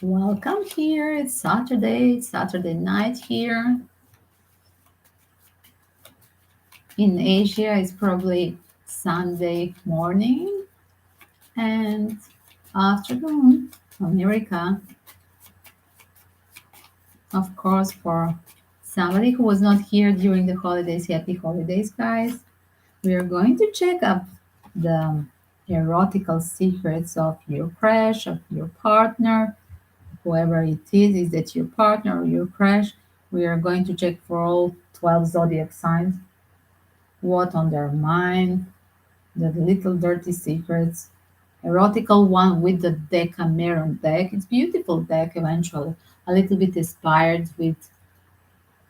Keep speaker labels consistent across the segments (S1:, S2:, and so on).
S1: Welcome here. It's Saturday night here. In Asia, it's probably Sunday morning and afternoon. America, of course, for somebody who was not here during the holidays, happy holidays, guys. We are going to check up the erotical secrets of your crush, of your partner, whoever it is that your partner or your crush. We are going to check for all 12 zodiac signs, what on their mind, the little dirty secrets. Erotical one with the Decameron deck. It's beautiful deck eventually, a little bit inspired with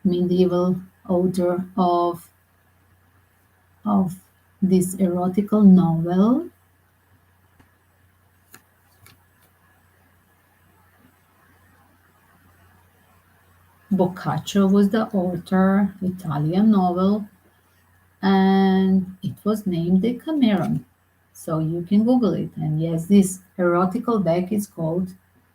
S1: medieval author of this erotical novel. Boccaccio was the author, Italian novel, and it was named Decameron. So you can Google it. And yes, this erotical deck is called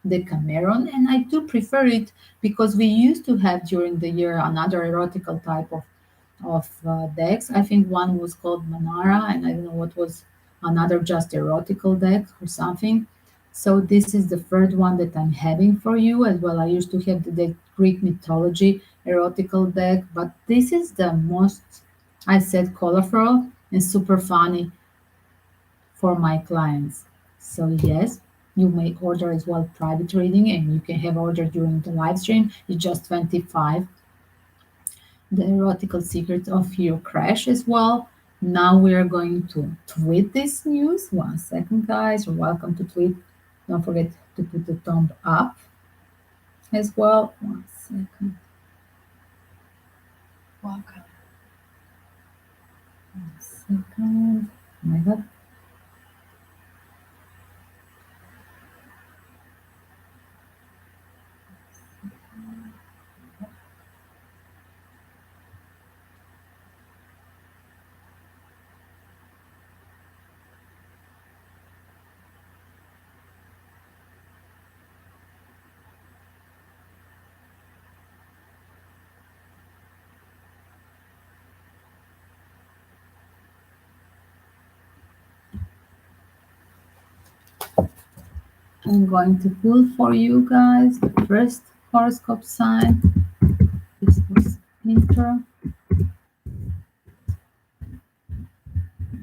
S1: Decameron, and I do prefer it because we used to have during the year another erotical type of decks. I think one was called Manara, and I don't know what was another just erotical deck or something. So this is the third one that I'm having for you as well. I used to have the Greek mythology erotical deck, but this is the most, I said, colorful and super funny for my clients. So yes, you may order as well private reading, and you can have order during the live stream. It's just 25. The erotical secrets of your crash as well. Now we are going to tweet this news. One second, guys. You're welcome to tweet. Don't forget to put the thumb up as well. One second.
S2: Welcome.
S1: One second. Oh my God. I'm going to pull for you guys the first horoscope sign. This was intro.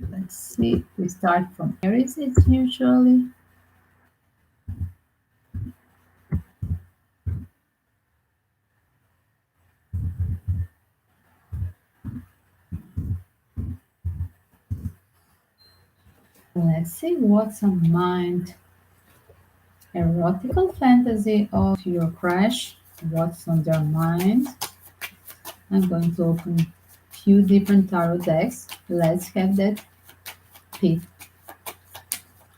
S1: Let's see. We start from Aries as usually. Let's see what's on mind. Erotical fantasy of your crush. What's on their mind? I'm going to open a few different tarot decks. Let's have that pick.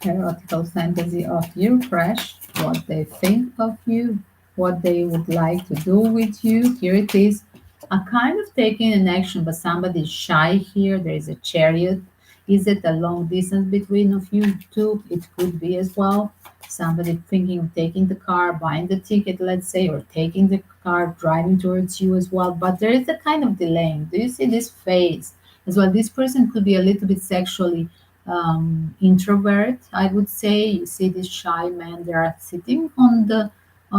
S1: Erotical fantasy of your crush. What they think of you. What they would like to do with you. Here it is. A kind of taking an action, but somebody is shy here. There is a chariot. Is it a long distance between of you two? It could be as well. Somebody thinking of taking the car, buying the ticket, let's say, or taking the car, driving towards you as well. But there is a kind of delay. Do you see this phase as well? This person could be a little bit sexually introvert, I would say. You see this shy man there sitting on the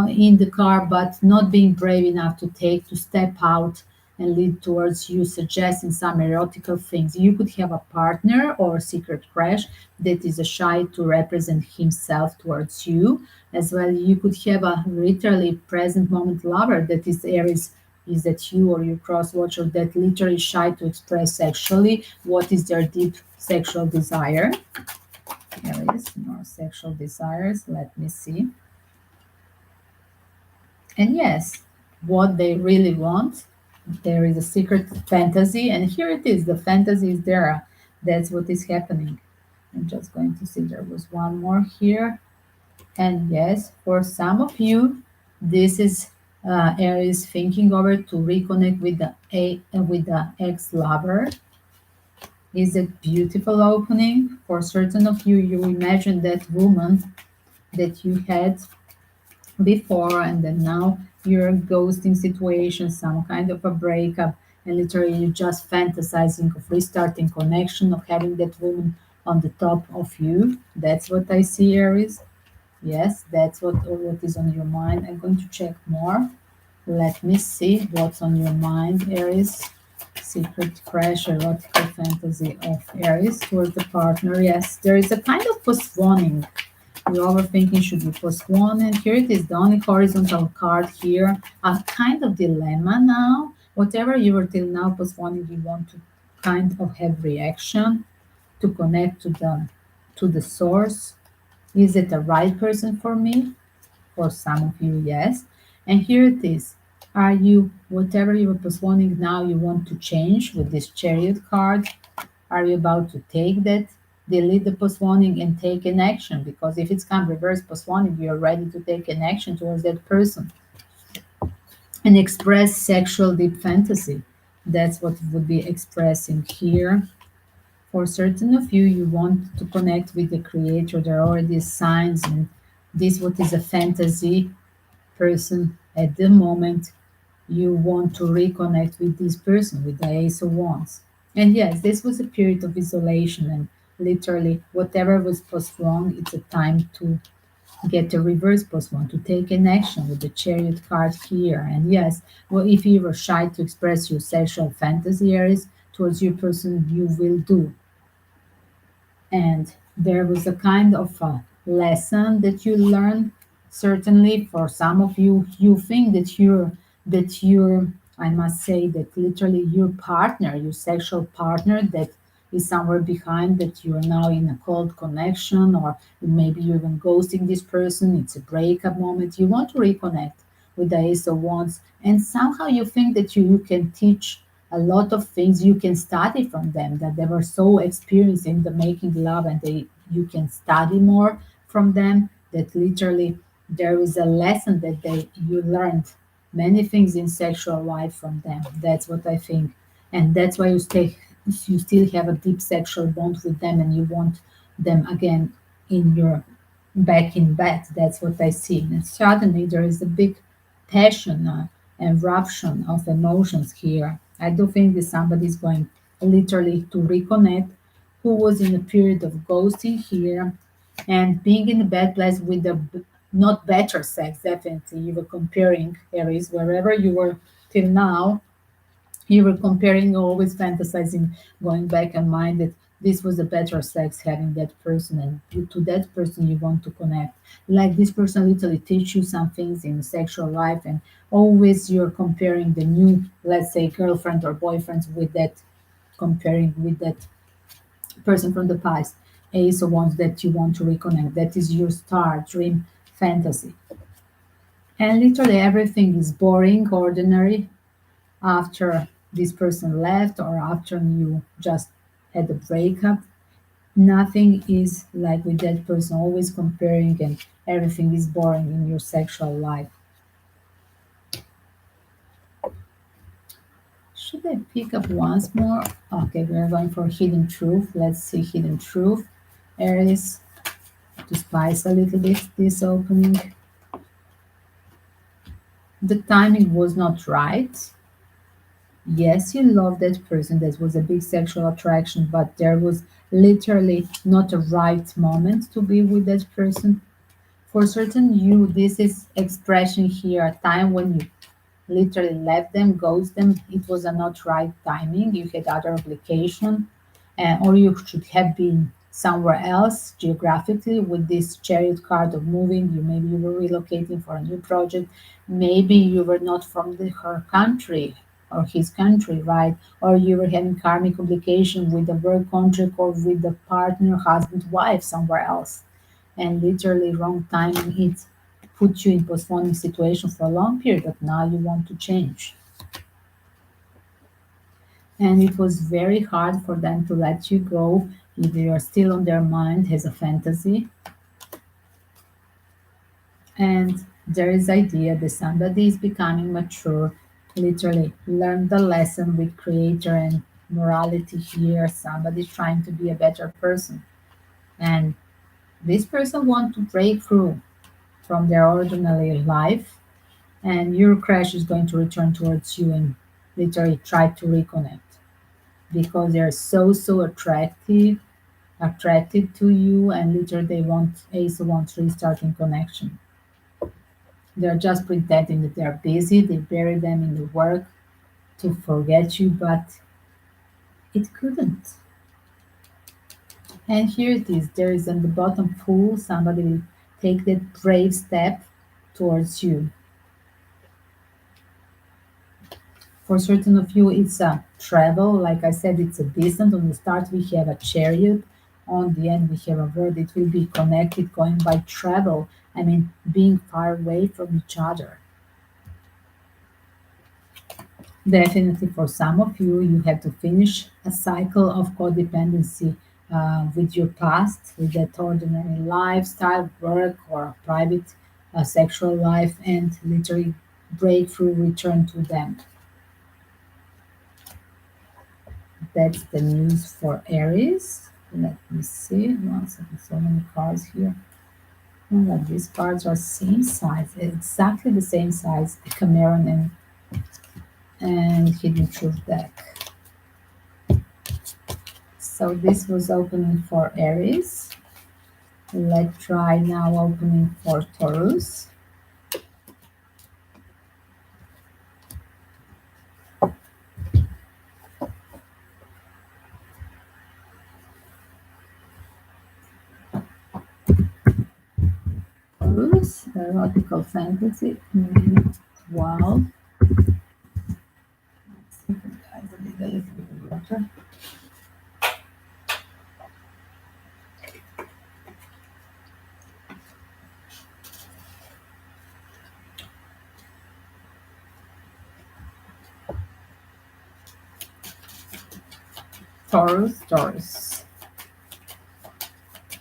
S1: in the car, but not being brave enough to step out and lead towards you, suggesting some erotical things. You could have a partner or a secret crush that is shy to represent himself towards you. As well, you could have a literally present moment lover that is Aries. Is that you or your cross watcher that literally shy to express sexually what is their deep sexual desire? Aries, more sexual desires. Let me see. And yes, what they really want. There is a secret fantasy, and here it is. The fantasy is there. That's what is happening. I'm just going to see. There was one more here. And yes, for some of you, this is Aries thinking over to reconnect with the ex-lover. Is a beautiful opening. For certain of you, you imagine that woman that you had before, and then now you're a ghosting situation, some kind of a breakup, and literally you're just fantasizing of restarting connection, of having that woman on the top of you. That's what I see, Aries. Yes, that's what is on your mind. I'm going to check more. Let me see what's on your mind, Aries. Secret crush, erotic fantasy of Aries towards the partner. Yes, there is a kind of postponing. Your overthinking should be postponed. And here it is, the only horizontal card here. A kind of dilemma now. Whatever you were till now postponing, you want to kind of have reaction to connect to the source. Is it the right person for me? For some of you, yes. And here it is. Are you, whatever you were postponing now, you want to change with this chariot card? Are you about to take that? Delete the postponing and take an action, because if it's come reverse postponing, you're ready to take an action towards that person and express sexual deep fantasy. That's what it would be expressing here. For certain of you, you want to connect with the creator. There are already signs, and this what is a fantasy person at the moment. You want to reconnect with this person, with the Ace of Wands. And yes, this was a period of isolation, and literally whatever was postponed, it's a time to get a reverse postpone, to take an action with the chariot card here. And yes, well, if you were shy to express your sexual fantasy areas towards your person, you will do. And there was a kind of a lesson that you learned. Certainly for some of you, you think that you're I must say that literally your partner, your sexual partner, that is somewhere behind, that you're now in a cold connection, or maybe you're even ghosting this person. It's a breakup moment, you want to reconnect with the Ace of Wands, and somehow you think that you can teach a lot of things, you can study from them, that they were so experienced in the making love, and they you can study more from them, that literally there is a lesson that they you learned many things in sexual life from them. That's what I think, and that's why you still have a deep sexual bond with them, and you want them again in your back in bed. That's what I see. And suddenly there is a big passion, eruption of emotions here. I do think that somebody is going literally to reconnect, who was in a period of ghosting here and being in a bad place with the not better sex. Definitely you were comparing, Aries, wherever you were till now, you were comparing, always fantasizing, going back and mind that this was a better sex having that person, and to that person you want to connect. Like this person literally teach you some things in sexual life, and always you're comparing the new, let's say, girlfriend or boyfriend with that, comparing with that person from the past. Ace of Wands that you want to reconnect. That is your star dream fantasy. And literally everything is boring, ordinary, after this person left or after you just had a breakup. Nothing is like with that person, always comparing, and everything is boring in your sexual life. Should I pick up once more? Okay, we're going for hidden truth. Let's see hidden truth. Aries, to spice a little bit this opening. The timing was not right. Yes, you love that person. That was a big sexual attraction, but there was literally not a right moment to be with that person. For certain you, this is expression here, a time when you literally left them, ghost them. It was a not right timing. You had other obligation, or you should have been somewhere else geographically with this chariot card of moving. You maybe you were relocating for a new project. Maybe you were not from her country or his country, right? Or you were having karmic obligation with the work contract or with the partner, husband, wife somewhere else, and literally wrong timing. It put you in postponing situation for a long period, but now you want to change. And it was very hard for them to let you go. Either you're still on their mind as a fantasy, and there is idea that somebody is becoming mature, literally learn the lesson with creator and morality here. Somebody trying to be a better person, and this person want to break through. from their ordinary life, and your crush is going to return towards you and literally try to reconnect because they're so attracted to you, and literally they want restarting connection. They're just pretending that they're busy. They bury them in the work to forget you, but it couldn't. And here it is. There is on the bottom Fool. Somebody will take that brave step towards you. For certain of you, it's a travel. Like I said, it's a distance. On the start, we have a chariot. On the end, we have a word. It will be connected, going by travel. I mean, being far away from each other. Definitely, for some of you, you have to finish a cycle of codependency with your past, with that ordinary lifestyle, work, or private sexual life, and literally breakthrough return to them. That's the news for Aries. Let me see. One second, so many cards here. Oh my God, these cards are same size, exactly the same size, Cameron and Hidden Truth deck. So this was opening for Aries. Let's try now opening for Taurus. Taurus, erotical fantasy. Wow. Let's see if I need a little bit of water. Taurus.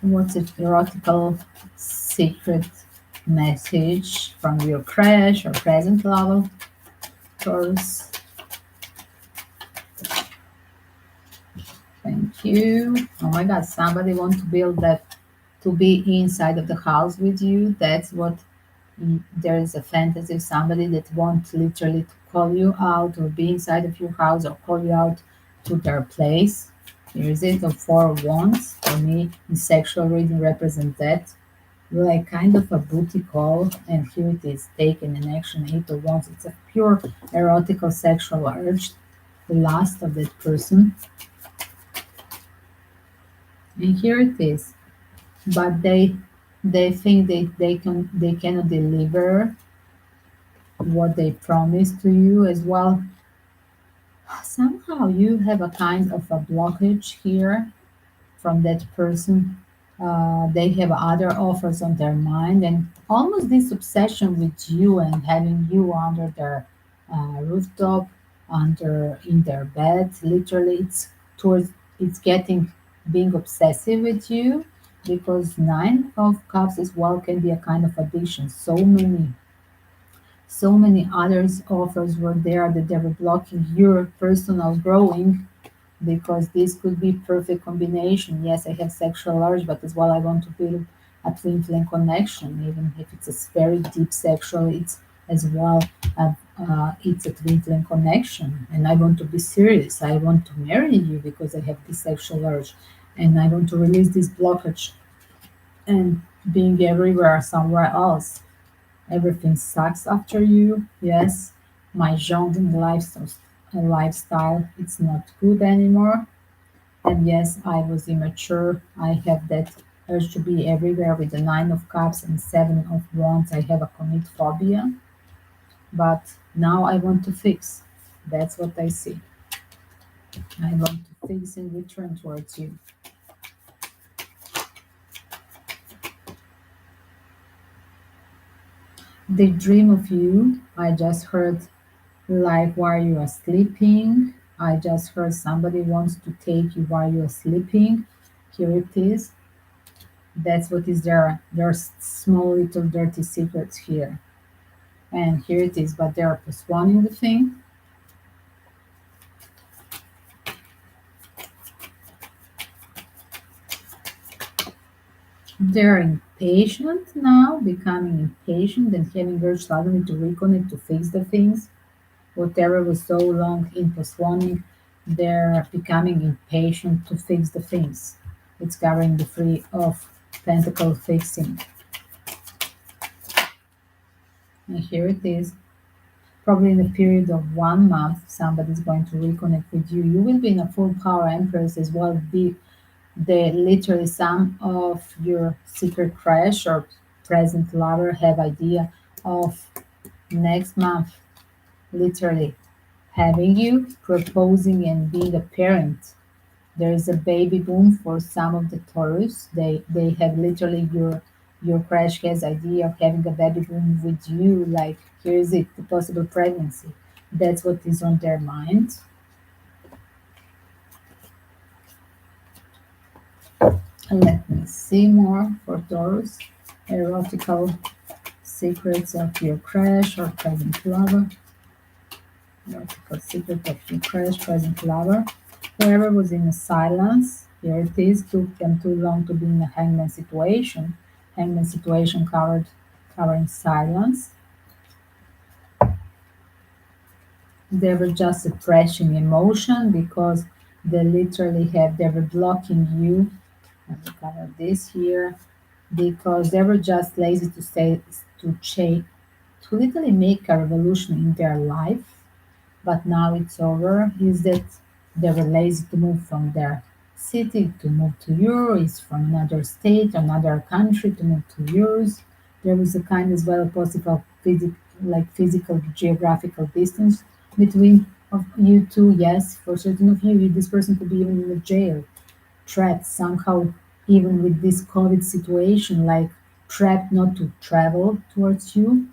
S1: What's an erotical secret message from your crush or present lover? Taurus. Thank you. Oh my God, somebody wants to build that, to be inside of the house with you. That's what there is a fantasy of somebody that wants literally to call you out or be inside of your house or call you out to their place. Here is it, of Four of Wands. For me, in sexual reading represent that. Like kind of a booty call, and here it is, taken in action, Eight of Wands. It's a pure erotical sexual urge, the last of that person. And here it is. But they think they cannot deliver what they promised to you as well. Somehow you have a kind of a blockage here from that person. They have other offers on their mind, and almost this obsession with you and having you under their rooftop, under in their bed. Literally, it's getting being obsessive with you, because Nine of Cups as well can be a kind of addiction. So many others offers were there that they were blocking your personal growing, because this could be perfect combination. Yes, I have sexual urge, but as well I want to build a twin flame connection, even if it's a very deep sexual. It's as well it's a twin flame connection, and I want to be serious. I want to marry you because I have this sexual urge, and I want to release this blockage and being everywhere somewhere else. Everything sucks after you. Yes, my jongling lifestyle, it's not good anymore. And yes, I was immature. I have that urge to be everywhere with the Nine of Cups and Seven of Wands. I have a commit phobia, but now I want to fix. That's what I see. I want to fix and return towards you. They dream of you. I just heard, like, while you are sleeping. I just heard somebody wants to take you while you are sleeping. Here it is. That's what is there. There's small little dirty secrets here. And here it is, but they are postponing the thing. They're impatient now, becoming impatient and having urge suddenly to reconnect, to fix the things. Whatever was so long in postponing, they're becoming impatient to fix the things. It's covering the Three of Pentacle fixing. And here it is. Probably in a period of 1 month, somebody's going to reconnect with you. You will be in a full power Empress as well. Be the literally some of your secret crush or present lover have idea of next month literally having you, proposing and being a parent. There is a baby boom for some of the Taurus. They have literally your crush has idea of having a baby boom with you. Like here is it, the possible pregnancy. That's what is on their mind. Let me see more for Taurus. Erotical secrets of your crush or present lover. Erotical secret of your crush, present lover. Whoever was in a silence, here it is, took them too long to be in a hangman situation. Hangman situation covering silence. They were just suppressing emotion because they were blocking you. Let me cover this here because they were just lazy to stay to change to literally make a revolution in their life, but now it's over. Is that they were lazy to move from their city to move to yours, from another state, another country to move to yours. There was a kind as well possible physical geographical distance between of you two. Yes, for certain of you, this person could be even in a jail, trapped somehow, even with this COVID situation, like trapped not to travel towards you,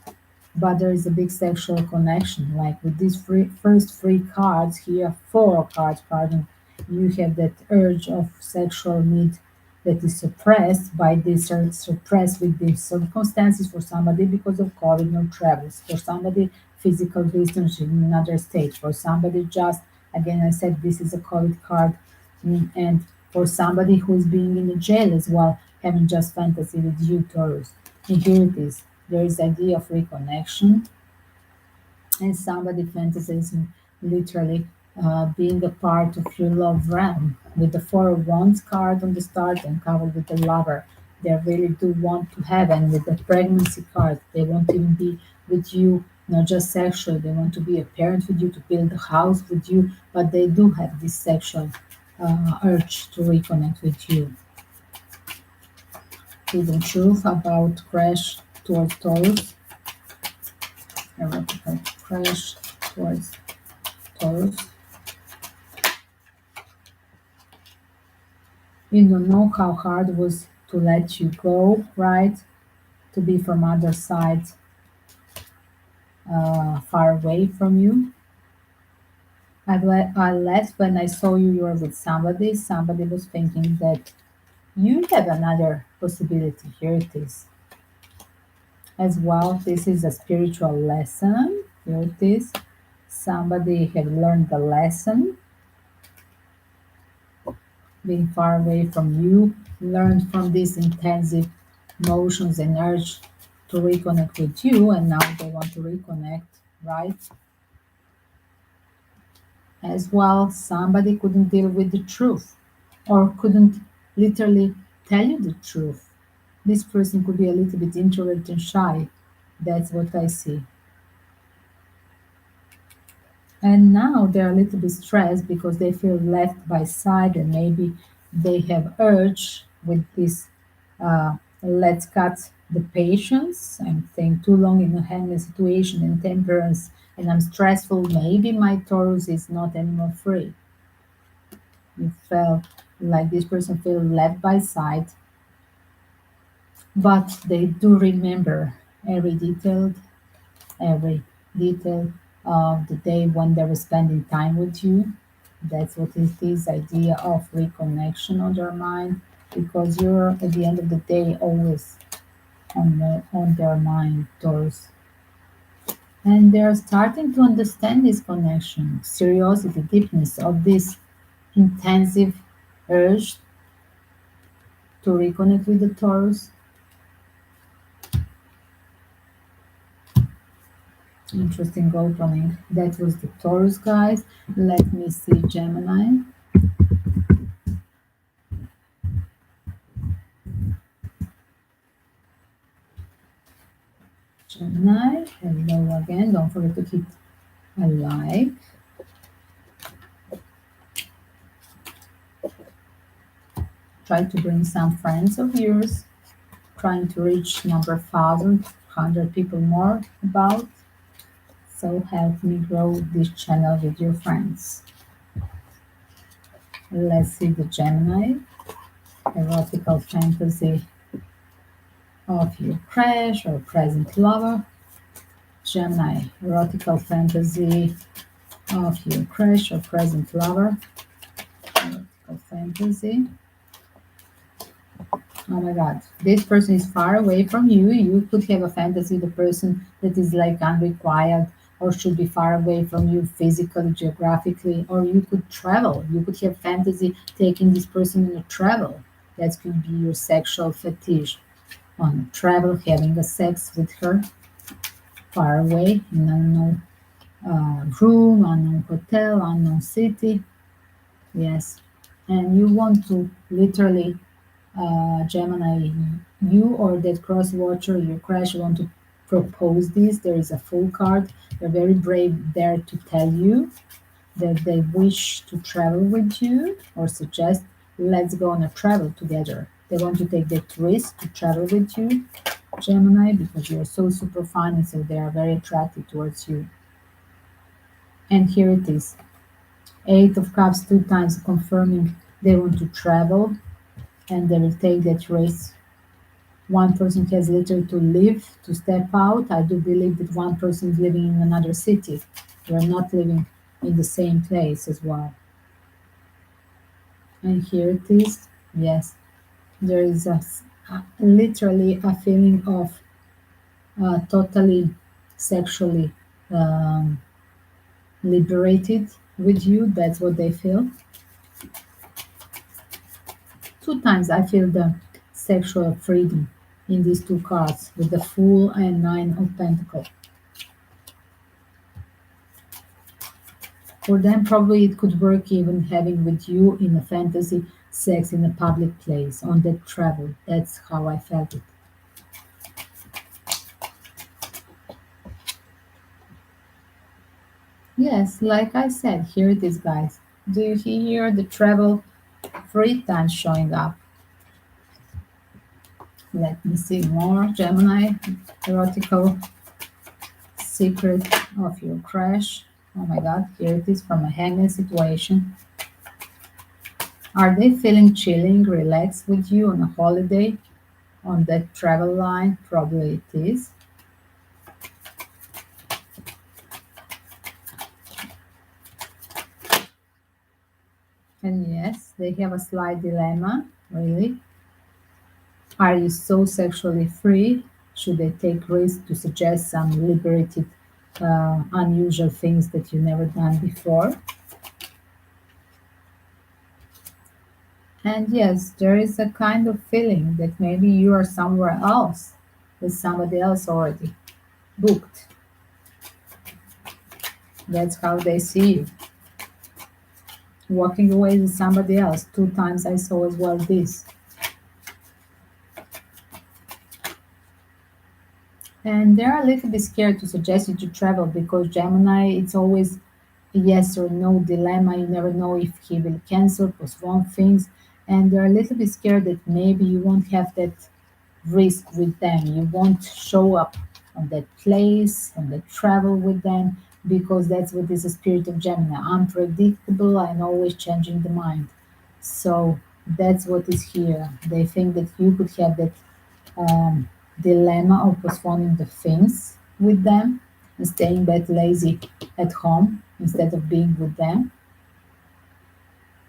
S1: but there is a big sexual connection. Like with these first three cards here, four cards, pardon, you have that urge of sexual need that is suppressed by this, or suppressed with these circumstances for somebody because of COVID, no travels. For somebody, physical distance in another state. For somebody, just again, I said this is a COVID card, and for somebody who is being in a jail as well, having just fantasy with you, Taurus. And here it is. There is idea of reconnection, and somebody fantasizing literally being a part of your love realm. With the Four of Wands card on the start and covered with the lover, they really do want to have, and with the pregnancy card, they won't even be with you, not just sexual, they want to be a parent with you, to build a house with you, but they do have this sexual urge to reconnect with you. Hidden truth about crash towards Taurus. Erotical crash towards Taurus. You don't know how hard it was to let you go, right? To be from other side, far away from you. I left when I saw you were with somebody. Somebody was thinking that you have another possibility. Here it is. As well, this is a spiritual lesson. Here it is. Somebody have learned the lesson, being far away from you, learned from these intensive emotions and urge to reconnect with you, and now they want to reconnect, right? As well, somebody couldn't deal with the truth or couldn't literally tell you the truth. This person could be a little bit introverted and shy. That's what I see. And now they're a little bit stressed because they feel left by side, and maybe they have urge with this let's cut the patience. I'm staying too long in a handling situation and temperance, and I'm stressful. Maybe my Taurus is not anymore free. You felt like this person feel left by side, but they do remember every detail, every detail of the day when they were spending time with you. That's what is this idea of reconnection on their mind, because you're at the end of the day always on their mind, Taurus. And they're starting to understand this connection, curiosity, deepness of this intensive urge to reconnect with the Taurus. Interesting opening. That was the Taurus, guys. Let me see Gemini. Gemini, hello again. Don't forget to hit a like. Try to bring some friends of yours. Trying to reach number 1,100 people more about. So help me grow this channel with your friends. Let's see the Gemini. Erotical fantasy of your crush or present lover. Gemini, erotical fantasy of your crush or present lover. Erotical fantasy. Oh my god, this person is far away from you. You could have a fantasy, the person that is like unrequited or should be far away from you physically, geographically, or you could travel. You could have fantasy taking this person on a travel. That could be your sexual fetish. On travel, having a sex with her far away in unknown room, unknown hotel, unknown city. Yes, and you want to literally Gemini, you or that cross watcher, your crush want to propose this. There is a full card. They're very brave there to tell you that they wish to travel with you or suggest let's go on a travel together. They want to take that risk to travel with you, Gemini, because you're so super fun and so they are very attracted towards you. And here it is. Eight of Cups, 2 times confirming they want to travel and they will take that risk. One person has literally to leave, to step out. I do believe that one person is living in another city. We're not living in the same place as well. And here it is. Yes, there is literally a feeling of totally sexually um, liberated with you. That's what they feel. 2 times I feel the sexual freedom in these two cards with the Fool and Nine of Pentacles. For them, probably it could work even having with you in a fantasy sex in a public place on that travel. That's how I felt it. Yes, like I said, here it is, guys. Do you hear the travel 3 times showing up? Let me see more. Gemini, erotical secret of your crush. Oh my god, here it is from a hangman situation. Are they feeling chilling, relaxed with you on a holiday on that travel line? Probably it is. And yes, they have a slight dilemma, really. Are you so sexually free? Should they take risks to suggest some liberated, unusual things that you never done before? And yes, there is a kind of feeling that maybe you are somewhere else with somebody else already booked. That's how they see you. Walking away with somebody else. 2 times I saw as well this. And they're a little bit scared to suggest you to travel because Gemini, it's always a yes or no dilemma. You never know if he will cancel, postpone things. And they're a little bit scared that maybe you won't have that risk with them. You won't show up on that place, on the travel with them, because that's what is the spirit of Gemini. Unpredictable and always changing the mind. So that's what is here. They think that you could have that um, dilemma of postponing the things with them and staying back lazy at home instead of being with them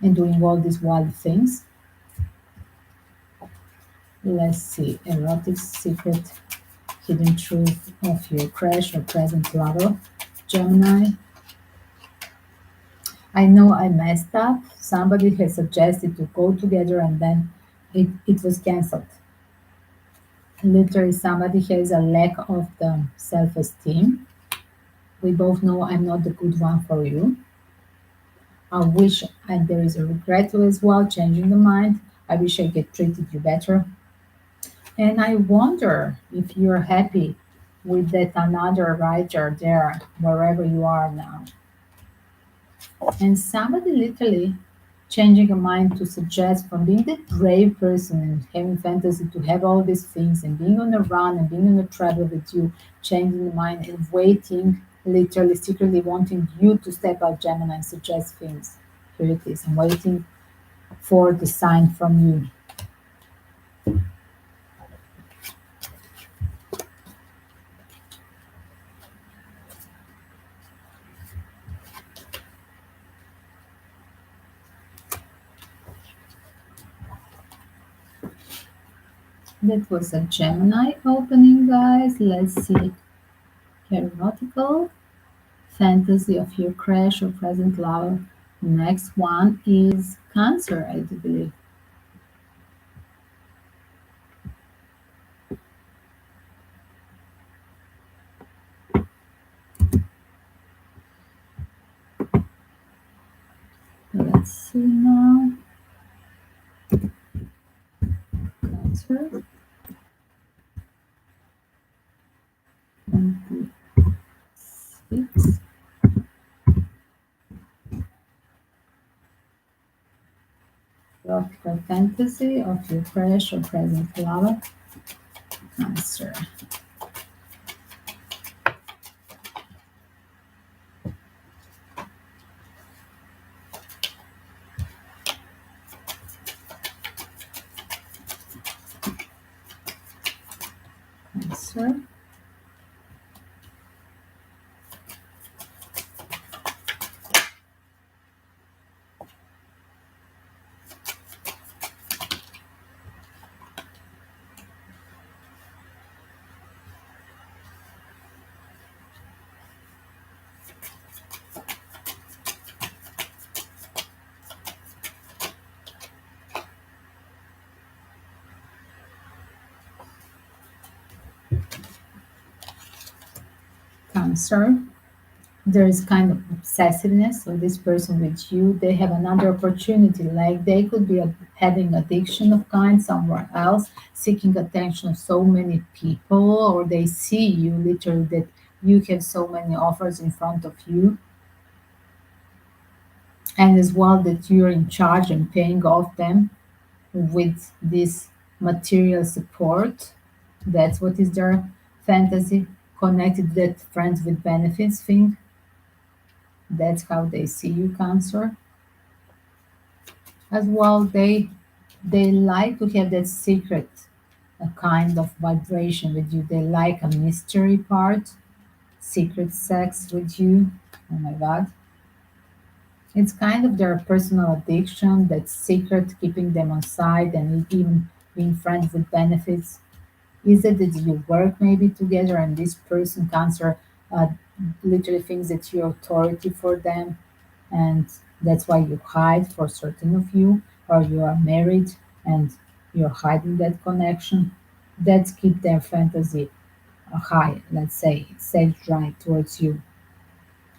S1: and doing all these wild things. Let's see, erotic secret, hidden truth of your crush or present lover, Gemini. I know I messed up. Somebody has suggested to go together and then it was cancelled. Literally, somebody has a lack of the self-esteem. We both know I'm not the good one for you. I wish, and there is a regret as well, changing the mind. I wish I get treated you better. And I wonder if you're happy with that another writer there, wherever you are now. And somebody literally changing a mind to suggest from being that brave person and having fantasy to have all these things and being on a run and being on a travel with you, changing the mind and waiting, literally secretly wanting you to step out, Gemini, and suggest things. Here it is. I'm waiting for the sign from you. That was a Gemini opening, guys. Let's see. Erotical, fantasy of your crush or present lover. Next one is Cancer, I do believe. Let's see now. Cancer. 26. Erotical fantasy of your crush or present lover. Cancer. Cancer. Cancer. There is kind of obsessiveness of this person with you. They have another opportunity, like they could be having addiction of kind somewhere else, seeking attention of so many people, or they see you literally that you have so many offers in front of you, and as well that you're in charge and paying off them with this material support. That's what is their fantasy, connected that friends with benefits thing. That's how they see you, Cancer. As well, they like to have that secret, a kind of vibration with you. They like a mystery part, secret sex with you. Oh my God. It's kind of their personal addiction, that secret keeping them on side and even being friends with benefits. Is it that you work maybe together and this person, Cancer, uh, literally thinks that you're authority for them, and that's why you hide for certain of you, or you are married and you're hiding that connection? That's keep their fantasy high, let's say, stage right towards you.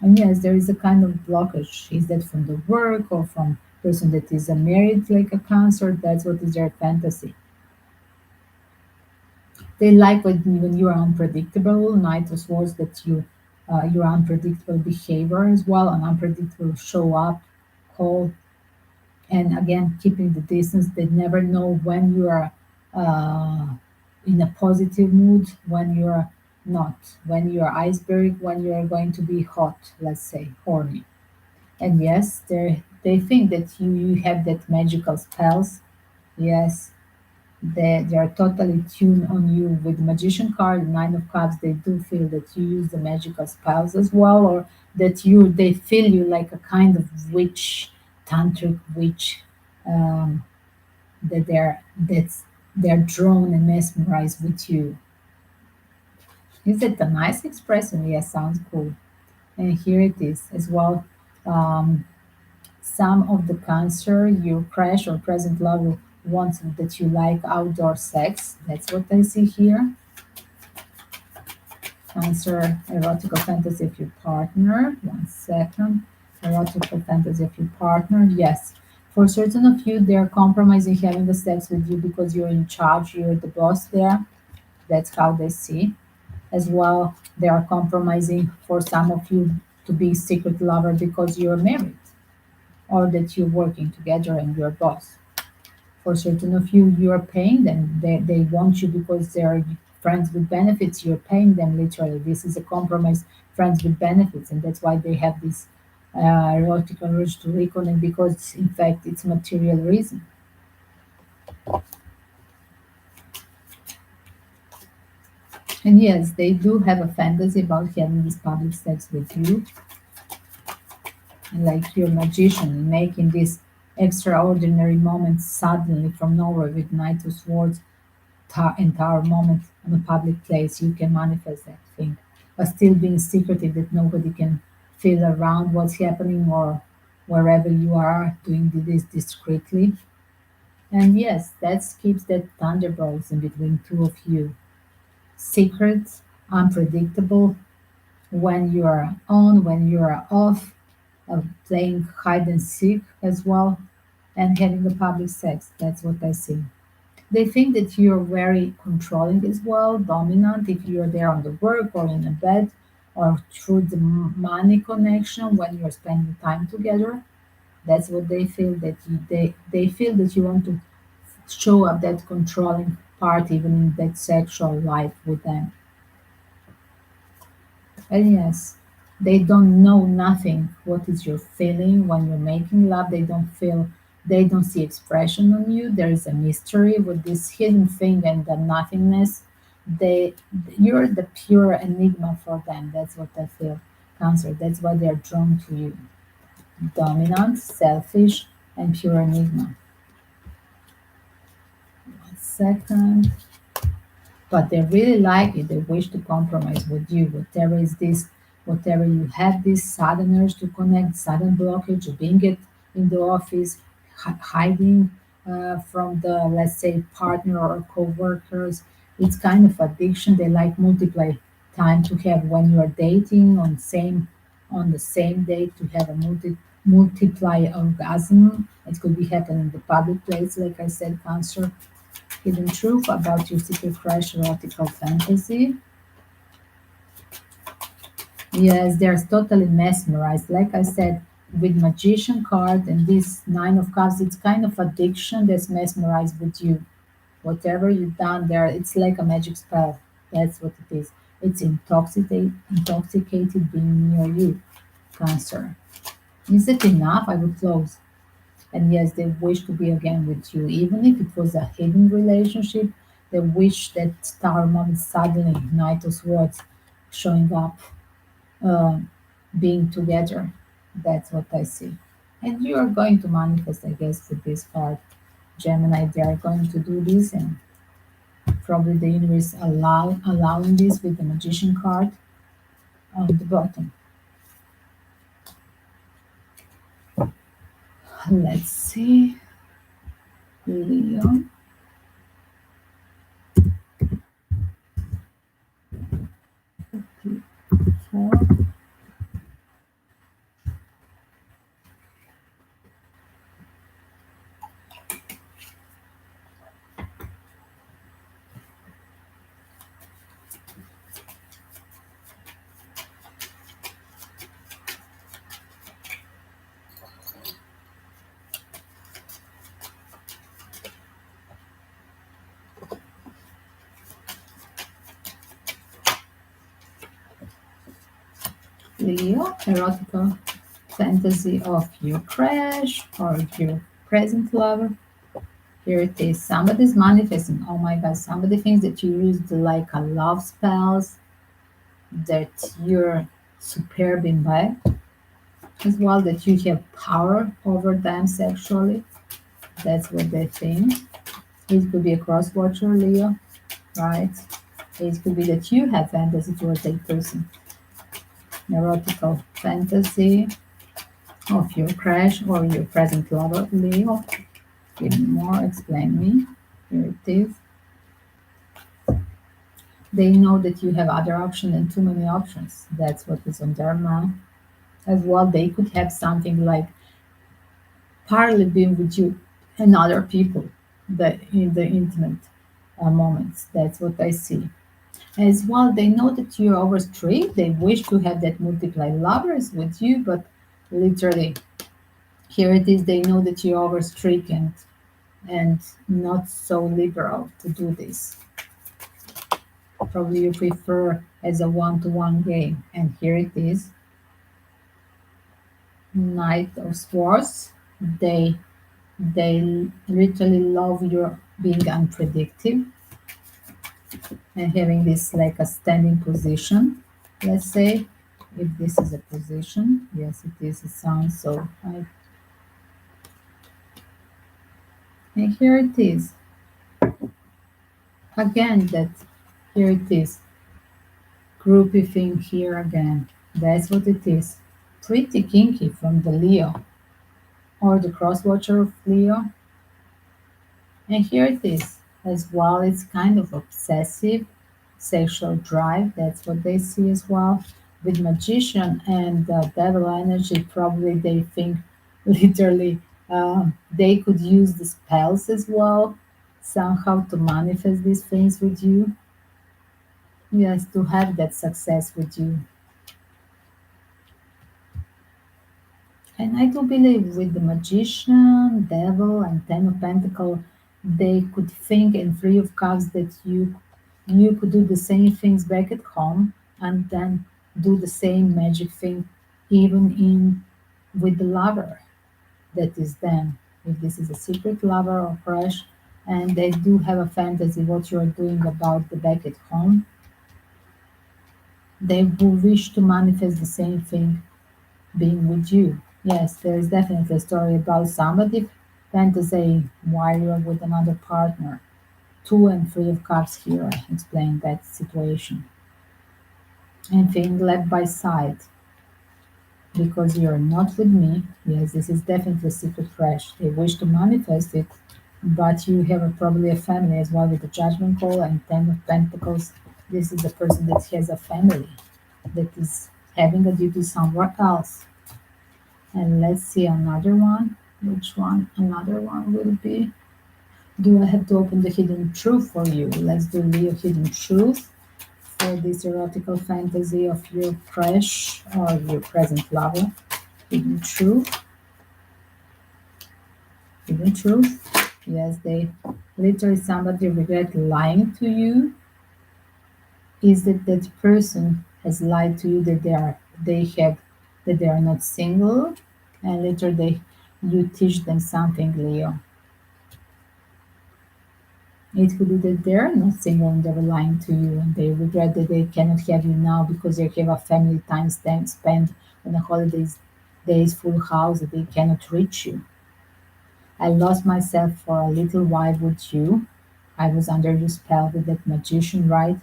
S1: And yes, there is a kind of blockage. Is that from the work or from person that is a married like a Cancer? That's what is their fantasy. They like when you are unpredictable. Knight of Swords, that your unpredictable behavior as well, an unpredictable show up, call, and again keeping the distance. They never know when you are uh, in a positive mood, when you are not, when you are iceberg, when you are going to be hot, let's say horny. And yes, they think that you have that magical spells. Yes, they are totally tuned on you with magician card, nine of cups. They do feel that you use the magical spells as well, or that they feel you like a kind of witch, tantric witch, um, they're drawn and mesmerized with you. Is it a nice expression? Yes, sounds cool. And here it is as well. Um, some of the Cancer, your crush or present love wants that you like outdoor sex. That's what I see here. Cancer, erotical fantasy of your partner. One second. Erotical fantasy of your partner. Yes. For certain of you, they're compromising having the sex with you because you're in charge, you're the boss there. That's how they see. As well, they are compromising for some of you to be secret lover because you're married or that you're working together and you're boss. For certain of you, you're paying them. They want you because they're friends with benefits. You're paying them literally. This is a compromise, friends with benefits. And that's why they have this erotic urge to reconnect because, in fact, it's material reason. And yes, they do have a fantasy about having this public sex with you, like you're a magician and making these extraordinary moments suddenly from nowhere with Knight of Swords entire moment on a public place. You can manifest that thing, but still being secretive that nobody can feel around what's happening or wherever you are doing this discreetly. And yes, that keeps that thunderbolts in between two of you. Secrets, unpredictable, when you are on, when you are off, playing hide and seek as well, and having the public sex. That's what I see. They think that you're very controlling as well, dominant if you're there on the work or in a bed or through the money connection when you're spending time together. That's what they feel that they feel that you want to show up that controlling part even in that sexual life with them. And yes, they don't know nothing. What is your feeling when you're making love? They don't see expression on you. There is a mystery with this hidden thing and the nothingness. They, you're the pure enigma for them. That's what I feel, Cancer. That's why they're drawn to you. Dominant, selfish, and pure enigma. 1 second. But they really like it. They wish to compromise with you. Whatever is this, whatever you have this sudden urge to connect, sudden blockage, being it in the office, hiding from the, let's say, partner or co-workers. It's kind of addiction. They like multiply time to have when you are dating on the same date to have a multiply orgasm. It could be happening in the public place, like I said, Cancer. Hidden truth about your secret crush erotical fantasy. Yes, they're totally mesmerized. Like I said, with magician card and this nine of cups, it's kind of addiction that's mesmerized with you. Whatever you've done there, it's like a magic spell. That's what it is. It's intoxicated being near you, Cancer. Is it enough? I would close. And yes, they wish to be again with you. Even if it was a hidden relationship, they wish that star moment suddenly, Knight of Swords, showing up, uh, being together. That's what I see. And you are going to manifest, I guess, with this card. Gemini, they are going to do this, and probably the universe allowing this with the magician card on the bottom. Let's see. Leo. Four. Leo, erotica fantasy of your crush or your present lover. Here it is. Somebody's manifesting. Oh my God, somebody thinks that you used like a love spells, that you're superb in bed, as well, that you have power over them sexually. That's what they think. It could be a cross watcher, Leo, right? It could be that you have fantasy towards a person. Erotical fantasy of your crush or your present lover, Leo. Give me more, explain me. Here it is. They know that you have other options and too many options. That's what is on their mind. As well, they could have something like partly being with you and other people that in the intimate moments. That's what I see. As well, they know that you're over strict. They wish to have that multiply lovers with you, but literally, here it is. They know that you're over strict and not so liberal to do this. Probably you prefer as a one-to-one game. And here it is. Knight of Swords. They literally love your being unpredictable and having this like a standing position. Let's say if this is a position, yes, it is. It sounds so. And here it is again. That here it is. Groupie thing here again. That's what it is. Pretty kinky from the Leo or the cross watcher of Leo. And here it is as well. It's kind of obsessive sexual drive. That's what they see as well. With magician and devil energy, probably they think literally they could use the spells as well somehow to manifest these things with you. Yes, to have that success with you. And I do believe with the magician, devil, and ten of pentacles, they could think in three of cups that you could do the same things back at home and then do the same magic thing even in with the lover that is them. If this is a secret lover or crush, and they do have a fantasy what you're doing about the back at home, they will wish to manifest the same thing being with you. Yes, there is definitely a story about somebody fantasy while you're with another partner. Two and three of cups here explain that situation. And being left by side because you're not with me. Yes, this is definitely a secret crush. They wish to manifest it, but you have probably a family as well with the judgment call and ten of pentacles. This is a person that has a family that is having a duty somewhere else. And let's see another one. Which one? Another one will be. Do I have to open the hidden truth for you? Let's do Leo hidden truth for this erotical fantasy of your crush or your present lover. Hidden truth. Hidden truth. Yes, they literally somebody regret lying to you. Is that that person has lied to you that they are not single, and later you teach them something, Leo. It could be that they're not single and they're lying to you and they regret that they cannot have you now because they have a family time spent on the holidays days full house that they cannot reach you. I lost myself for a little while with you. I was under your spell with that magician, right?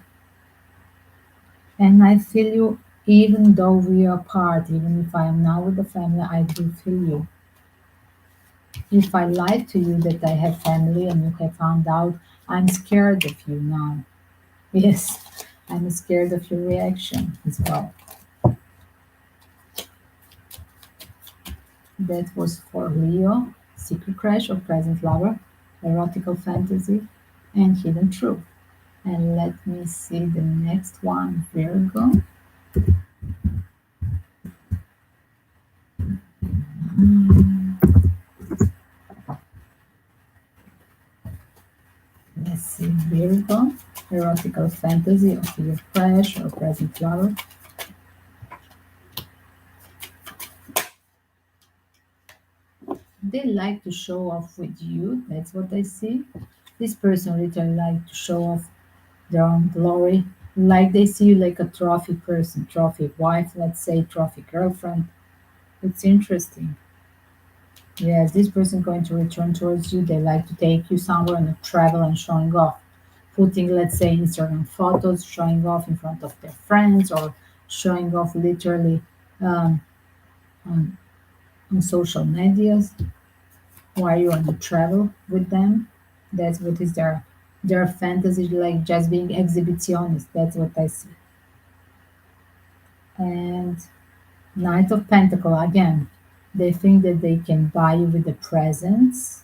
S1: And I feel you even though we are apart, even if I am now with the family, I do feel you. If I lied to you that I have family and you have found out, I'm scared of you now. Yes, I'm scared of your reaction as well. That was for Leo, secret crush or present lover, erotical fantasy, and hidden truth. And let me see the next one, Virgo. Let's see, Virgo, erotical fantasy of your crush or present lover. They like to show off with you. That's what I see. This person literally like to show off their own glory. Like they see you like a trophy person, trophy wife, let's say, trophy girlfriend. It's interesting. Yes, this person going to return towards you. They like to take you somewhere and travel and showing off. Putting, let's say, Instagram photos, showing off in front of their friends or showing off literally um, on, on social medias. Why you want to travel with them. That's what is their fantasy, like just being exhibitionist. That's what I see. And Knight of Pentacle again. They think that they can buy you with the presents.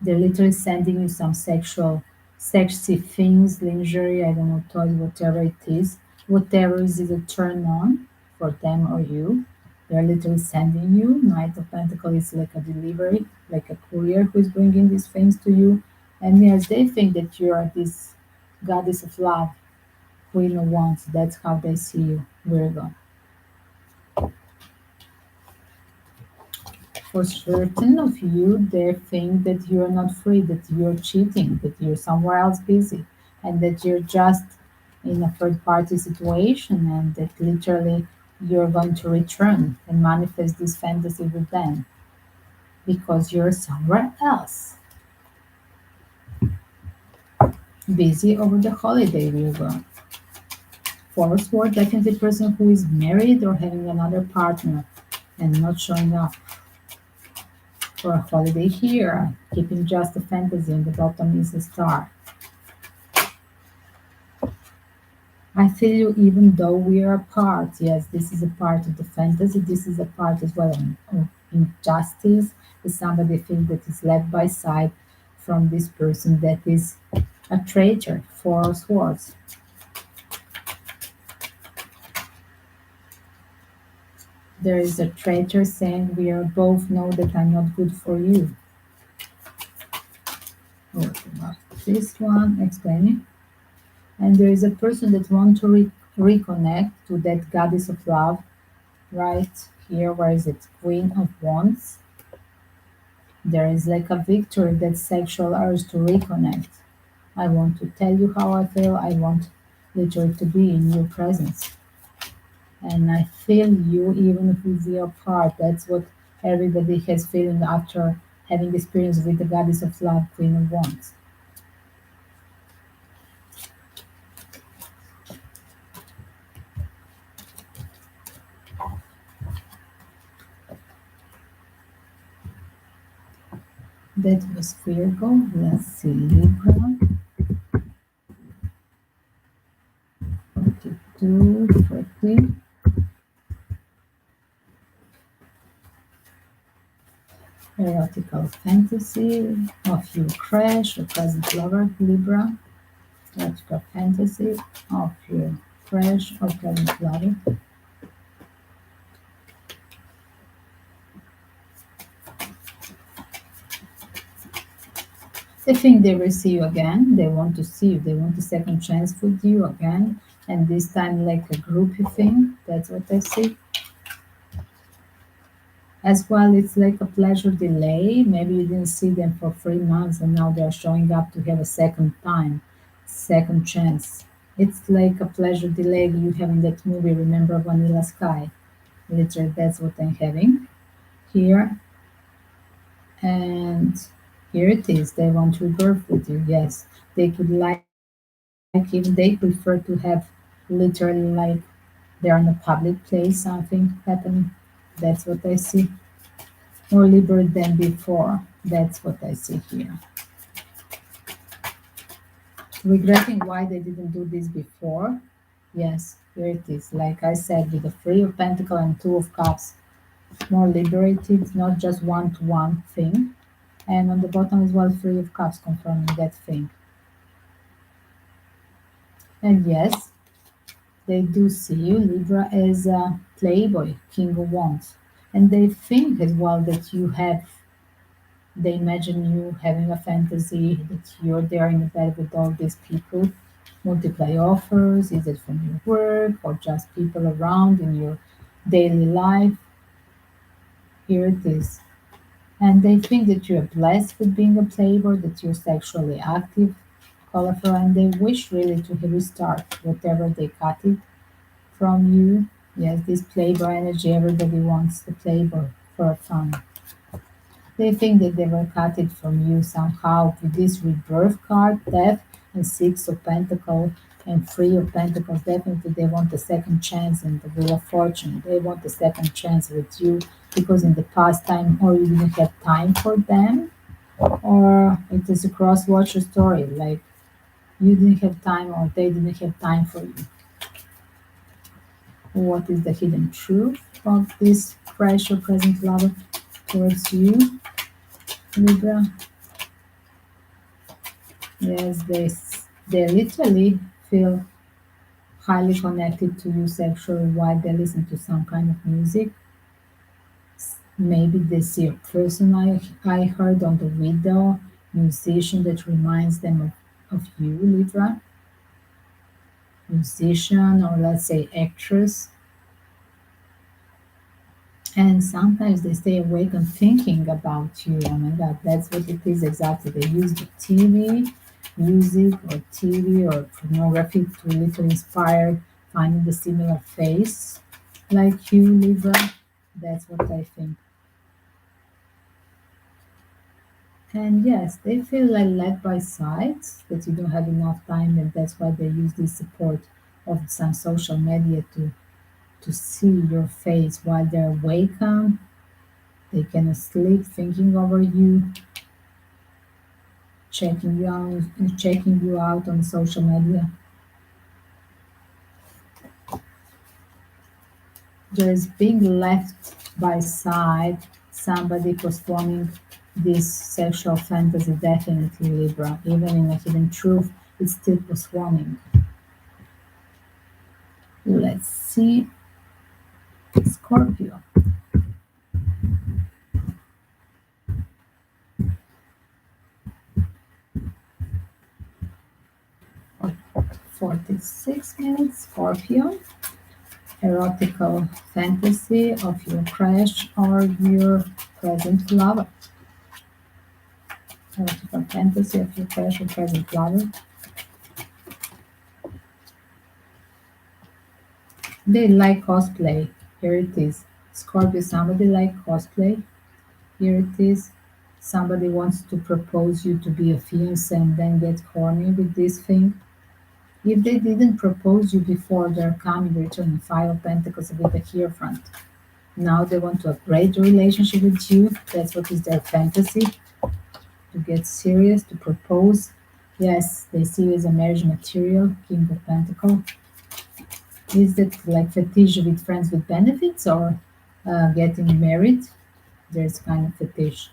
S1: They're literally sending you some sexy things, lingerie, I don't know, toys, whatever it is. Whatever is a turn on for them or you. They're literally sending you. Knight of Pentacle is like a delivery, like a courier who is bringing these things to you. And yes, they think that you are this goddess of love, queen of wands. That's how they see you, Virgo. For certain of you, they think that you're not free, that you're cheating, that you're somewhere else busy, and that you're just in a third party situation, and that literally you're going to return and manifest this fantasy with them because you're somewhere else, busy over the holiday, Virgo. Four Swords, definitely person who is married or having another partner and not showing up for a holiday here, keeping just a fantasy, and the bottom is a star. I feel you even though we are apart. Yes, this is a part of the fantasy. This is a part as well of injustice. Is somebody think that is led by side from this person that is a traitor, Four Swords. There is a traitor saying we are both know that I'm not good for you. What about this one? Explaining. And there is a person that want to reconnect to that goddess of love right here. Where is it? Queen of Wands. There is like a victory, that sexual urge to reconnect. I want to tell you how I feel. I want literally to be in your presence. And I feel you even if we are apart. That's what everybody has feeling after having experience with the goddess of love, Queen of Wands. That was Virgo. Let's see, Libra. 42, 40. Erotical fantasy of your crush or present lover, Libra. Erotical fantasy of your crush or present lover. They think they will see you again. They want to see you. They want a second chance with you again. And this time, like a groupie thing. That's what I see. As well, it's like a pleasure delay. Maybe you didn't see them for 3 months and now they're showing up to have a second time, second chance. It's like a pleasure delay you have in that movie, Remember Vanilla Sky. Literally, that's what I'm having here. And here it is. They want to rebirth with you. Yes, they could like if they prefer to have literally like they're in a public place, something happening. That's what I see. More liberal than before. That's what I see here. Regretting why they didn't do this before. Yes, here it is. Like I said, with the Three of Pentacles and Two of Cups, more liberated, not just one-to-one thing. And on the bottom as well, Three of Cups confirming that thing. And yes, they do see you, Libra, as a playboy, King of Wands. And they think as well that you have, they imagine you having a fantasy that you're there in the bed with all these people. Multiply offers, is it from your work or just people around in your daily life? Here it is. And they think that you're blessed with being a playboy, that you're sexually active, colorful, and they wish really to restart whatever they cut it from you. Yes, this playboy energy, everybody wants the playboy for fun. They think that they will cut it from you somehow with this rebirth card, death, and Six of Pentacles and Three of Pentacles. Definitely they want a second chance and the Wheel of Fortune. They want a second chance with you because in the past time or you didn't have time for them Or it is a cross-watcher story, like you didn't have time or they didn't have time for you. What is the hidden truth of this fresh or present love towards you, Libra? Yes, they literally feel highly connected to you sexually while they listen to some kind of music. Maybe they see a person I heard on the video, musician that reminds them of you, Libra, musician or let's say actress. And sometimes they stay awake and thinking about you. Oh my God, that's what it is exactly. They use the TV, music, or TV or pornography to literally inspire finding the similar face like you, Libra. That's what I think. And yes, they feel like led by sight that you don't have enough time, and that's why they use the support of some social media to see your face while they're awake. They cannot sleep thinking over you, checking you out on social media. There's being left by side, somebody postponing this sexual fantasy, definitely Libra. Even in a hidden truth, it's still postponing. Let's see, Scorpio. 46 minutes, Scorpio. Erotical fantasy of your crush or your present lover. Erotical fantasy of your crush or present lover. They like cosplay. Here it is. Scorpio, somebody like cosplay. Here it is. Somebody wants to propose you to be a fiance and then get corny with this thing. If they didn't propose you before, they're coming returning Five of Pentacles with the Hierophant. Now they want to upgrade the relationship with you. That's what is their fantasy. To get serious, to propose. Yes, they see you as a marriage material, King of Pentacles. Is that like fetish with friends with benefits or getting married? There's kind of fetish.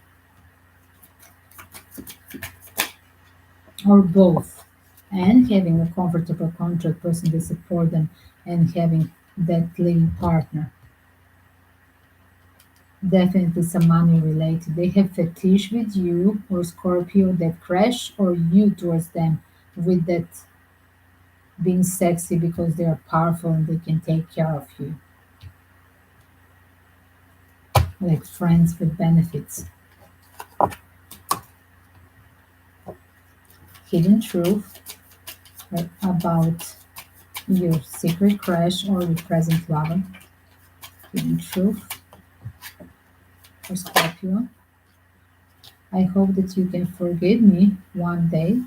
S1: Or both. And having a comfortable contract person they support them and having that living partner. Definitely some money related. They have fetish with you or Scorpio that crash or you towards them with that being sexy because they are powerful and they can take care of you. Like friends with benefits. Hidden truth about your secret crush or your present lover. Hidden truth for Scorpio. I hope that you can forgive me one day.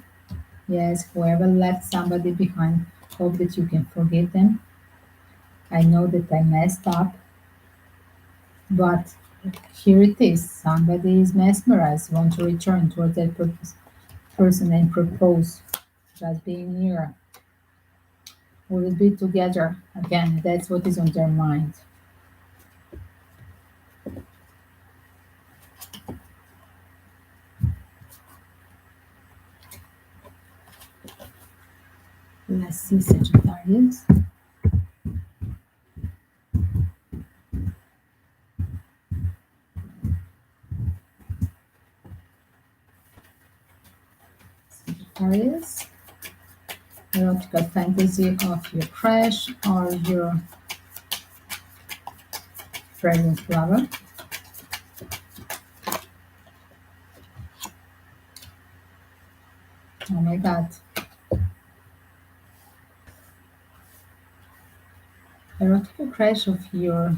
S1: Yes, whoever left somebody behind, hope that you can forgive them. I know that I messed up, but here it is. Somebody is mesmerized, want to return towards that person and propose, just being near. We will be together again. That's what is on their mind. Let's see, Sagittarius. Sagittarius. Erotic fantasy of your crush or your present lover. Oh my God. Erotic crush of your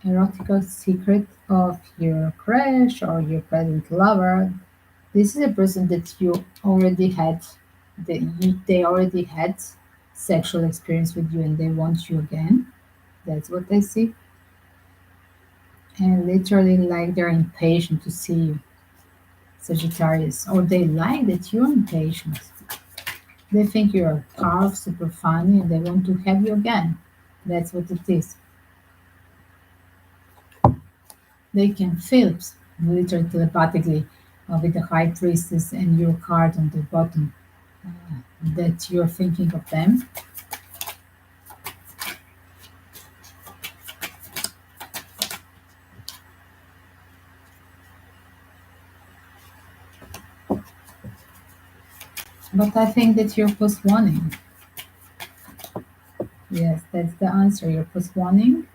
S1: erotic secret of your crush or your present lover. This is a person that you already had, they already had sexual experience with you and they want you again. That's what I see. And literally like they're impatient to see you. Sagittarius, or they like that you're impatient. They think you're tough, super funny, and they want to have you again. That's what it is. They can feel, literally telepathically, with the High Priestess and your card on the bottom, that you're thinking of them. But I think that you're postponing. Yes, that's the answer. You're postponing.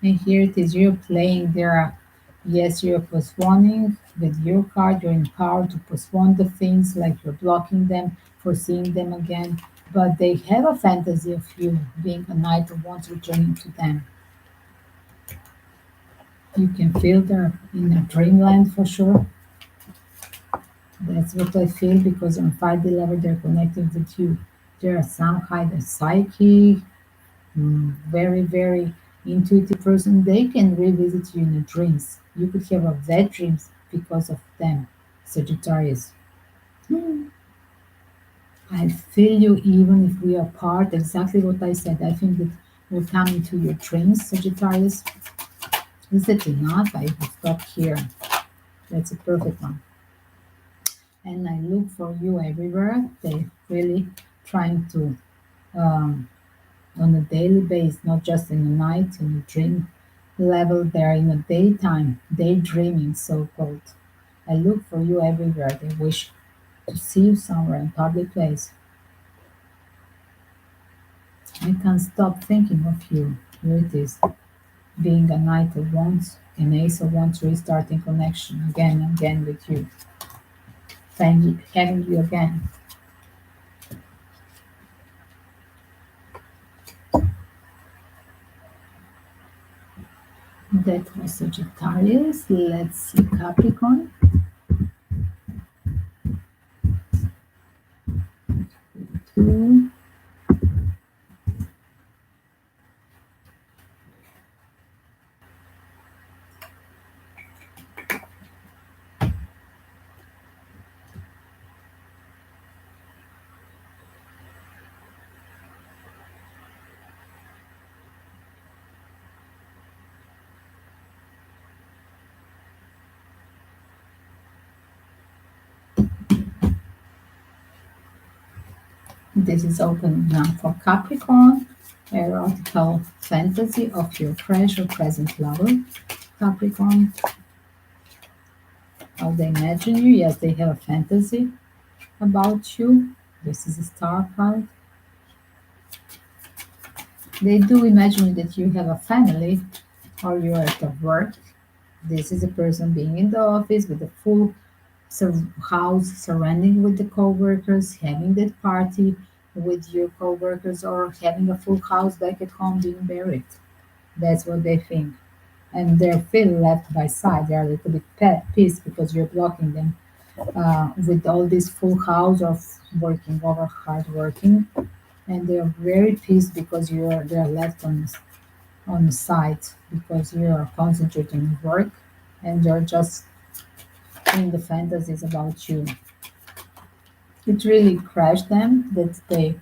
S1: And here it is, you're playing there. Yes, you're postponing with your card. You're empowered to postpone the things, like you're blocking them for seeing them again. But they have a fantasy of you being a knight of wands returning to them. You can feel they're in a dreamland for sure. That's what I feel because on 5D level they're connecting with you. They're somehow the psychic, very, very intuitive person. They can revisit you in the dreams. You could have a bad dreams because of them, Sagittarius. Hmm. I feel you even if we are apart. Exactly what I said. I think that will come into your dreams, Sagittarius. Is it enough? I will stop here. That's a perfect one. And I look for you everywhere. They really trying to on a daily basis, not just in the night, in a dream level. They're in a daytime, daydreaming, so called. I look for you everywhere. They wish to see you somewhere in public place. I can't stop thinking of you. Here it is. Being a knight of wands, an ace of wands, restarting connection again and again with you. Having you again. That was Sagittarius. Let's see Capricorn. Two. This is open now for Capricorn. Erotical fantasy of your fresh or present lover. Capricorn. How they imagine you. Yes, they have a fantasy about you. This is a star card. They do imagine that you have a family or you're at a work. This is a person being in the office with a full house surrounding with the co-workers, having that party with your co-workers, or having a full house back at home being buried. That's what they think. And they feel left by side. They're a little bit pissed because you're blocking them with all this full house of working over hard working. And they're very pissed because they're left on the side because you're concentrating on work and they're just in the fantasies about you. It really crashed them that they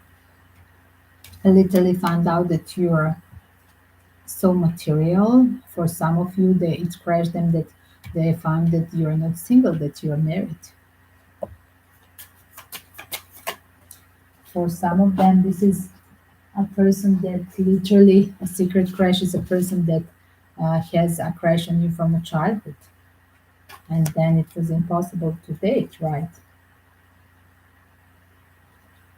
S1: literally found out that you're so material. For some of you, it crashed them that they found that you're not single, that you're married. For some of them, this is a person that literally a secret crush is a person that has a crush on you from a childhood, and then it was impossible to date, right?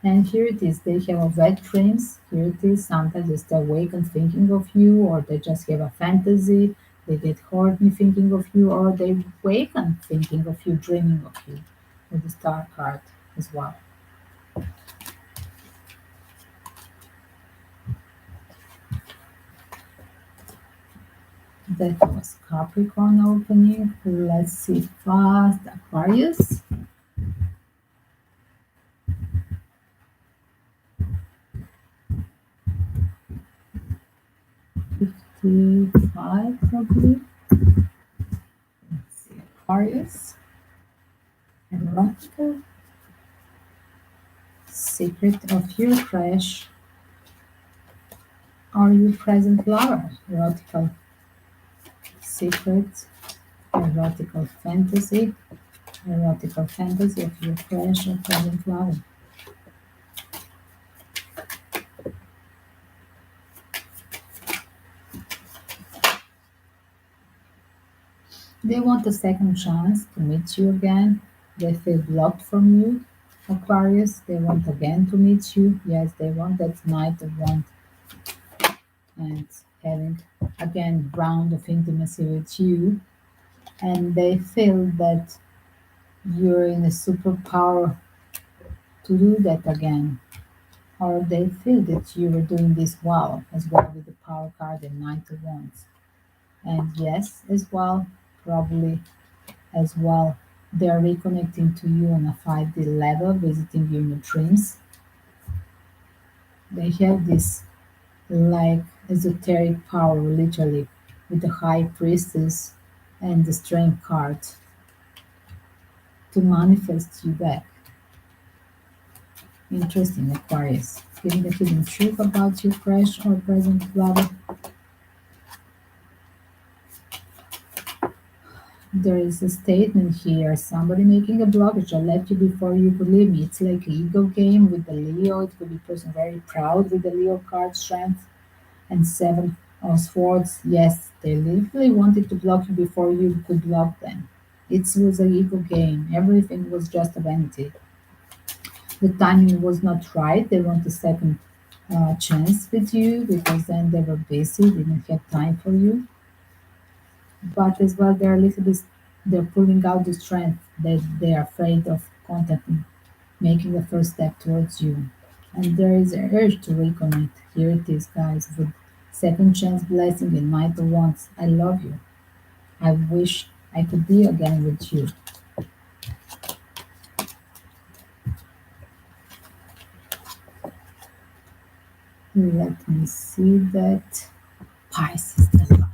S1: And here it is. They have a wet dreams. Here it is. Sometimes they stay awake and thinking of you, or they just have a fantasy. They get horny thinking of you, or they wake and thinking of you, dreaming of you, with the star card as well. That was Capricorn opening. Let's see fast Aquarius. 55 probably. Let's see Aquarius. erotical secret of your crush or your present lover. Erotical secret, erotical fantasy, erotical fantasy of your crush or present lover. They want a second chance to meet you again. They feel blocked from you, Aquarius. They want again to meet you. Yes, they want that night of want and having again round of intimacy with you. And they feel that you're in a superpower to do that again. Or they feel that you were doing this well, as well with the power card and Knight of Wands. And yes, as well, probably as well, they are reconnecting to you on a 5D level, visiting you in your dreams. They have this like esoteric power, literally, with the High Priestess and the Strength card to manifest you back. Interesting, Aquarius. Giving the hidden truth about your crush or present lover. There is a statement here. Somebody making a blockage. I left you before you believe me. It's like an ego game with the Leo. It could be a person very proud with the Leo card, strength, and seven of swords. Yes, they literally wanted to block you before you could block them. It was an ego game. Everything was just a vanity. The timing was not right. They want a second chance with you because then they were busy, didn't have time for you. But as well, they're a little bit, they're pulling out the strength that they're afraid of contacting, making the first step towards you. And there is an urge to reconnect. Here it is, guys, with second chance blessing and Knight of Wands. I love you. I wish I could be again with you. Let me see that. Pisces, the last.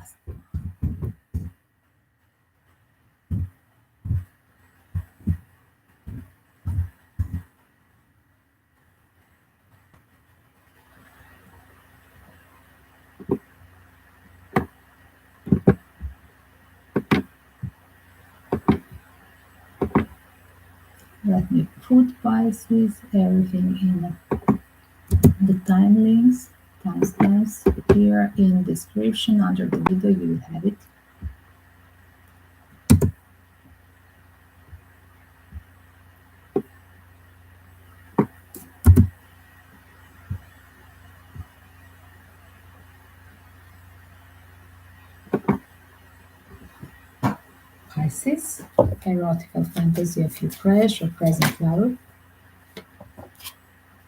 S1: Let me put Pisces, everything in the time links, timestamps here in description under the video. You will have it. Pisces, erotical fantasy of your crush or present lover.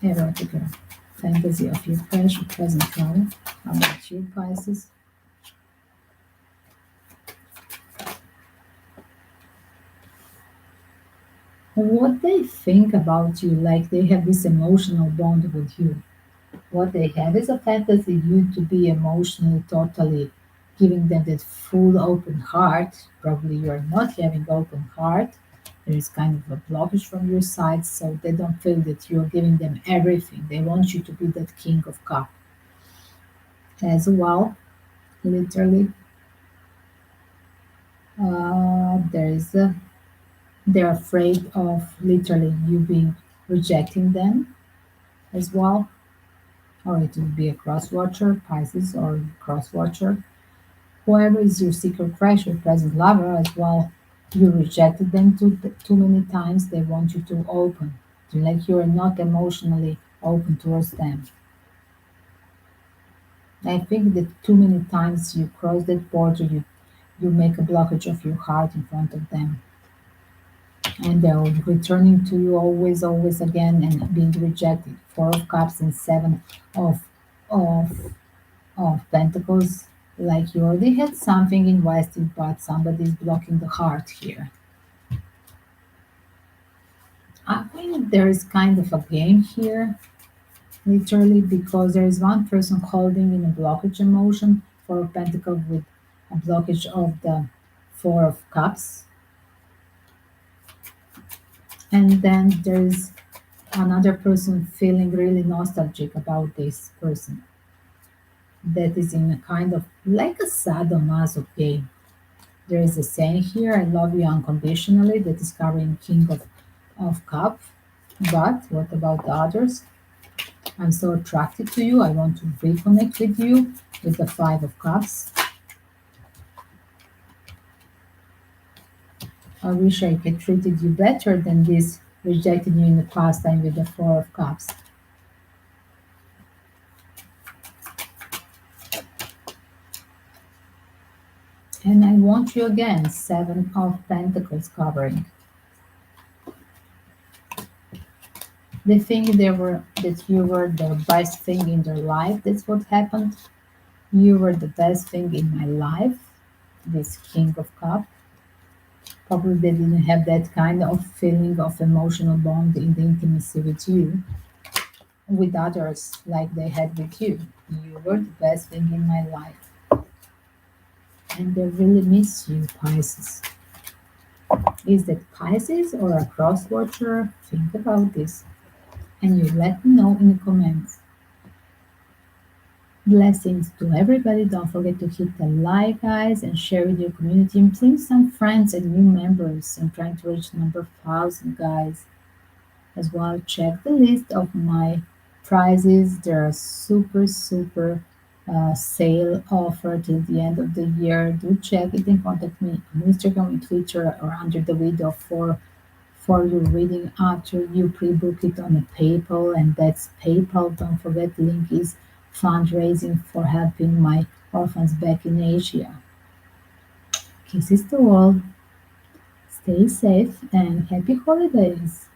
S1: Erotical fantasy of your crush or present lover. How about you, Pisces? What they think about you, like they have this emotional bond with you. What they have is a fantasy you to be emotionally totally giving them that full open heart. Probably you are not having open heart. There is kind of a blockage from your side, so they don't feel that you're giving them everything. They want you to be that king of cup. As well, literally, there is a, they're afraid of literally you being rejecting them as well, or it would be a cross watcher, Pisces, or cross watcher. Whoever is your secret crush or present lover as well, you rejected them too many times. They want you to open, to like you are not emotionally open towards them. I think that too many times you cross that border, you make a blockage of your heart in front of them, and they're returning to you always, always again, and being rejected. Four of Cups and Seven of of of Pentacles. Like you already had something invested, but somebody's blocking the heart here. I think there is kind of a game here, literally, because there is one person holding in a blockage emotion, Four of Pentacles with a blockage of the Four of Cups. And then there's another person feeling really nostalgic about this person that is in a kind of like a sadomaso game. There is a saying here, I love you unconditionally, that is carrying King of Cups. But what about the others? I'm so attracted to you, I want to reconnect with you with the Five of Cups. I wish I had treated you better than this, rejected you in the past time with the Four of Cups. And I want you again, Seven of Pentacles covering. They think that you were the best thing in their life. That's what happened. You were the best thing in my life. This King of Cups. Probably they didn't have that kind of feeling of emotional bond in the intimacy with you, with others like they had with you. You were the best thing in my life. And they really miss you, Pisces. Is that Pisces or a cross watcher? Think about this. And you let me know in the comments. Blessings to everybody. Don't forget to hit the like, guys, and share with your community and bring some friends and new members. I'm trying to reach number 1,000, guys. As well, check the list of my prizes. There are super sale offer till the end of the year. Do check it and contact me on Instagram and Twitter or under the video for your reading after you pre-book it on a PayPal, and that's PayPal. Don't forget the link is fundraising for helping my orphans back in Asia. Kisses to all. Stay safe and happy holidays.